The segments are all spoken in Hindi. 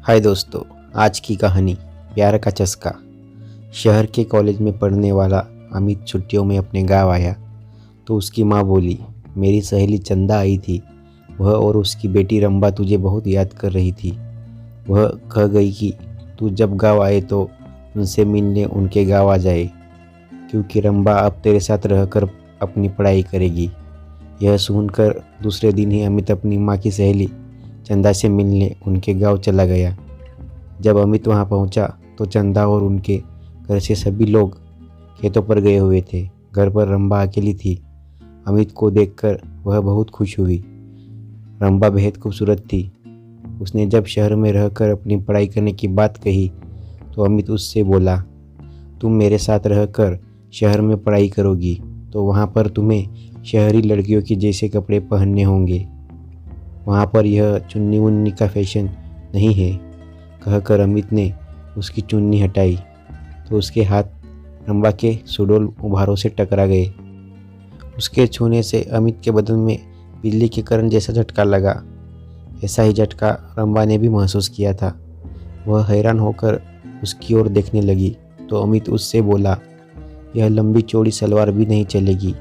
हाय दोस्तों, आज की कहानी प्यार का चस्का। शहर के कॉलेज में पढ़ने वाला अमित छुट्टियों में अपने गांव आया तो उसकी माँ बोली, मेरी सहेली चंदा आई थी। वह और उसकी बेटी रंबा तुझे बहुत याद कर रही थी। वह कह गई कि तू जब गांव आए तो उनसे मिलने उनके गांव आ जाए, क्योंकि रंबा अब तेरे साथ रहकर अपनी पढ़ाई करेगी। यह सुनकर दूसरे दिन ही अमित अपनी माँ की सहेली चंदा से मिलने उनके गांव चला गया। जब अमित वहां पहुंचा तो चंदा और उनके घर से सभी लोग खेतों पर गए हुए थे। घर पर रंबा अकेली थी। अमित को देखकर वह बहुत खुश हुई। रंबा बेहद खूबसूरत थी। उसने जब शहर में रहकर अपनी पढ़ाई करने की बात कही तो अमित उससे बोला, तुम मेरे साथ रहकर शहर में पढ़ाई करोगी तो वहाँ पर तुम्हें शहरी लड़कियों के जैसे कपड़े पहनने होंगे। वहाँ पर यह चुन्नी मुन्नी का फैशन नहीं है। कहकर अमित ने उसकी चुन्नी हटाई तो उसके हाथ रंबा के सुडौल उभारों से टकरा गए। उसके छूने से अमित के बदन में बिजली के करंट जैसा झटका लगा। ऐसा ही झटका रंबा ने भी महसूस किया था। वह हैरान होकर उसकी ओर देखने लगी तो अमित उससे बोला, यह लंबी चौड़ी सलवार भी नहीं चलेगी।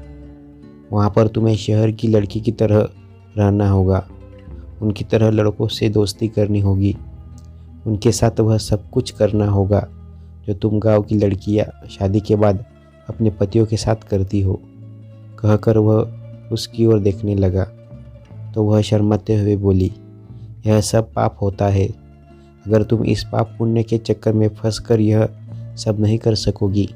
वहाँ पर तुम्हें शहर की लड़की की तरह रहना होगा। उनकी तरह लड़कों से दोस्ती करनी होगी। उनके साथ वह सब कुछ करना होगा जो तुम गांव की लड़कियां शादी के बाद अपने पतियों के साथ करती हो। कहकर वह उसकी ओर देखने लगा तो वह शर्माते हुए बोली, यह सब पाप होता है। अगर तुम इस पाप पुण्य के चक्कर में फंसकर यह सब नहीं कर सकोगी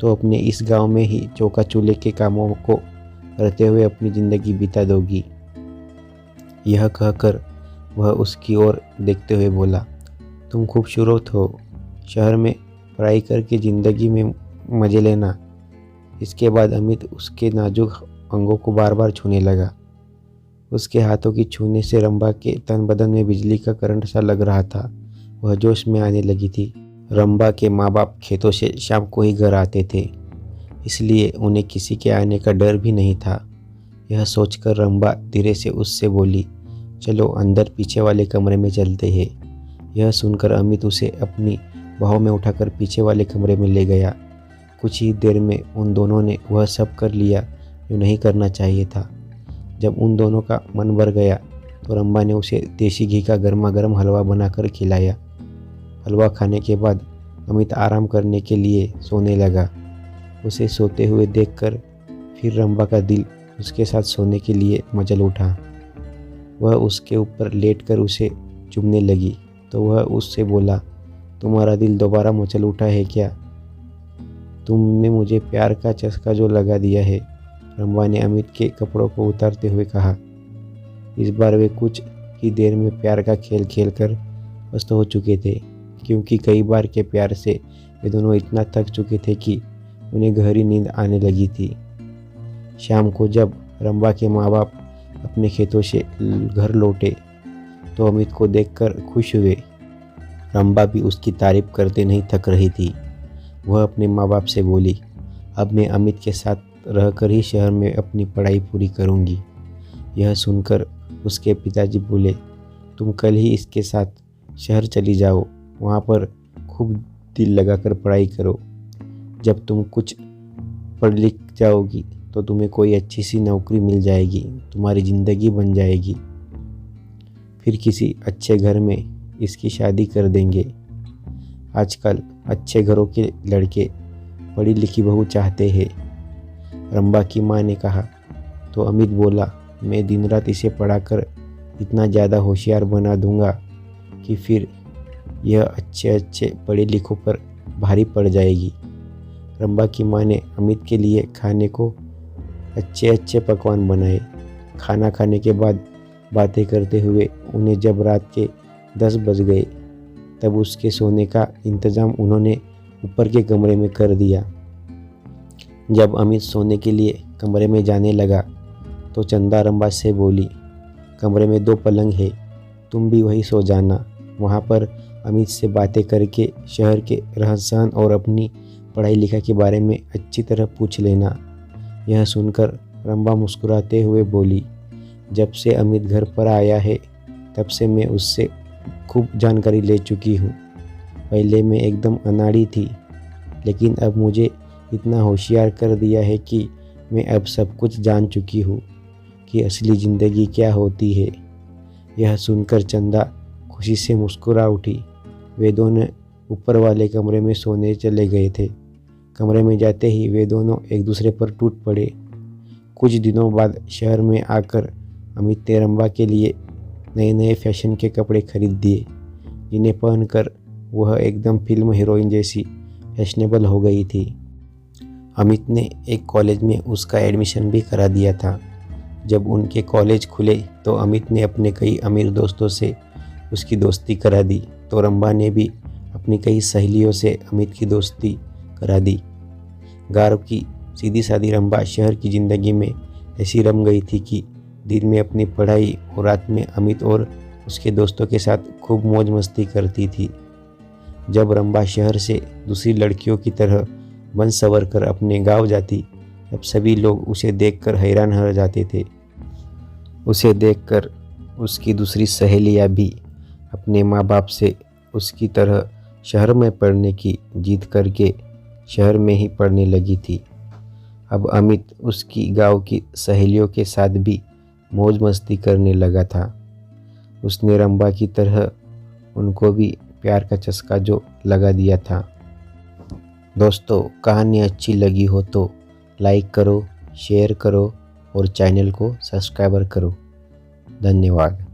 तो अपने इस गांव में ही चौका चूल्हे के कामों को करते हुए अपनी ज़िंदगी बिता दोगी। यह कहकर वह उसकी ओर देखते हुए बोला, तुम खूबसूरत हो। शहर में पढ़ाई करके ज़िंदगी में मज़े लेना। इसके बाद अमित उसके नाजुक अंगों को बार बार छूने लगा। उसके हाथों की छूने से रंबा के तन बदन में बिजली का करंट सा लग रहा था। वह जोश में आने लगी थी। रंबा के माँ बाप खेतों से शाम को ही घर आते थे, इसलिए उन्हें किसी के आने का डर भी नहीं था। यह सोचकर रंबा धीरे से उससे बोली, चलो अंदर पीछे वाले कमरे में चलते हैं। यह सुनकर अमित उसे अपनी बाहों में उठाकर पीछे वाले कमरे में ले गया। कुछ ही देर में उन दोनों ने वह सब कर लिया जो नहीं करना चाहिए था। जब उन दोनों का मन भर गया तो रंबा ने उसे देसी घी का गर्मा गर्म हलवा बनाकर खिलाया। हलवा खाने के बाद अमित आराम करने के लिए सोने लगा। उसे सोते हुए देखकर फिर रंबा का दिल उसके साथ सोने के लिए मचल उठा। वह उसके ऊपर लेटकर उसे चूमने लगी तो वह उससे बोला, तुम्हारा दिल दोबारा मचल उठा है क्या? तुमने मुझे प्यार का चस्का जो लगा दिया है। रंबा ने अमित के कपड़ों को उतारते हुए कहा। इस बार वे कुछ ही देर में प्यार का खेल खेल कर मस्त हो चुके थे, क्योंकि कई बार के प्यार से वे दोनों इतना थक चुके थे कि उन्हें गहरी नींद आने लगी थी। शाम को जब रंबा के माँ बाप अपने खेतों से घर लौटे तो अमित को देखकर खुश हुए। रंबा भी उसकी तारीफ करते नहीं थक रही थी। वह अपने माँ बाप से बोली, अब मैं अमित के साथ रहकर ही शहर में अपनी पढ़ाई पूरी करूँगी। यह सुनकर उसके पिताजी बोले, तुम कल ही इसके साथ शहर चली जाओ। वहाँ पर खूब दिल लगाकर पढ़ाई करो। जब तुम कुछ पढ़ लिख जाओगी तो तुम्हें कोई अच्छी सी नौकरी मिल जाएगी, तुम्हारी ज़िंदगी बन जाएगी। फिर किसी अच्छे घर में इसकी शादी कर देंगे। आजकल अच्छे घरों के लड़के पढ़ी लिखी बहू चाहते हैं। रंबा की माँ ने कहा तो अमित बोला, मैं दिन रात इसे पढ़ाकर इतना ज़्यादा होशियार बना दूंगा कि फिर यह अच्छे पढ़े लिखों पर भारी पड़ जाएगी। रंबा की माँ ने अमित के लिए खाने को अच्छे पकवान बनाए। खाना खाने के बाद बातें करते हुए उन्हें जब रात के 10 बज गए तब उसके सोने का इंतज़ाम उन्होंने ऊपर के कमरे में कर दिया। जब अमित सोने के लिए कमरे में जाने लगा तो चंदा रंबा से बोली, कमरे में 2 पलंग है, तुम भी वही सो जाना। वहाँ पर अमित से बातें करके शहर के रहन सहन और अपनी पढ़ाई लिखाई के बारे में अच्छी तरह पूछ लेना। यह सुनकर रंबा मुस्कुराते हुए बोली, जब से अमित घर पर आया है तब से मैं उससे खूब जानकारी ले चुकी हूँ। पहले मैं एकदम अनाड़ी थी, लेकिन अब मुझे इतना होशियार कर दिया है कि मैं अब सब कुछ जान चुकी हूँ कि असली ज़िंदगी क्या होती है। यह सुनकर चंदा खुशी से मुस्कुरा उठी। वे दोनों ऊपर वाले कमरे में सोने चले गए थे। कमरे में जाते ही वे दोनों एक दूसरे पर टूट पड़े। कुछ दिनों बाद शहर में आकर अमित ने रंबा के लिए नए नए फैशन के कपड़े खरीद दिए, जिन्हें पहनकर वह एकदम फिल्म हीरोइन जैसी फैशनेबल हो गई थी। अमित ने एक कॉलेज में उसका एडमिशन भी करा दिया था। जब उनके कॉलेज खुले तो अमित ने अपने कई अमीर दोस्तों से उसकी दोस्ती करा दी, तो रंबा ने भी अपनी कई सहेलियों से अमित की दोस्ती करा दी। गाँव की सीधी सादी रंबा शहर की ज़िंदगी में ऐसी रम गई थी कि दिन में अपनी पढ़ाई और रात में अमित और उसके दोस्तों के साथ खूब मौज मस्ती करती थी। जब रंबा शहर से दूसरी लड़कियों की तरह बन संवर कर अपने गांव जाती, तब सभी लोग उसे देखकर हैरान रह जाते थे। उसे देखकर उसकी दूसरी सहेलियां भी अपने माँ बाप से उसकी तरह शहर में पढ़ने की जिद करके शहर में ही पढ़ने लगी थी। अब अमित उसकी गांव की सहेलियों के साथ भी मौज मस्ती करने लगा था। उसने रंबा की तरह उनको भी प्यार का चस्का जो लगा दिया था। दोस्तों, कहानी अच्छी लगी हो तो लाइक करो, शेयर करो और चैनल को सब्सक्राइब करो। धन्यवाद।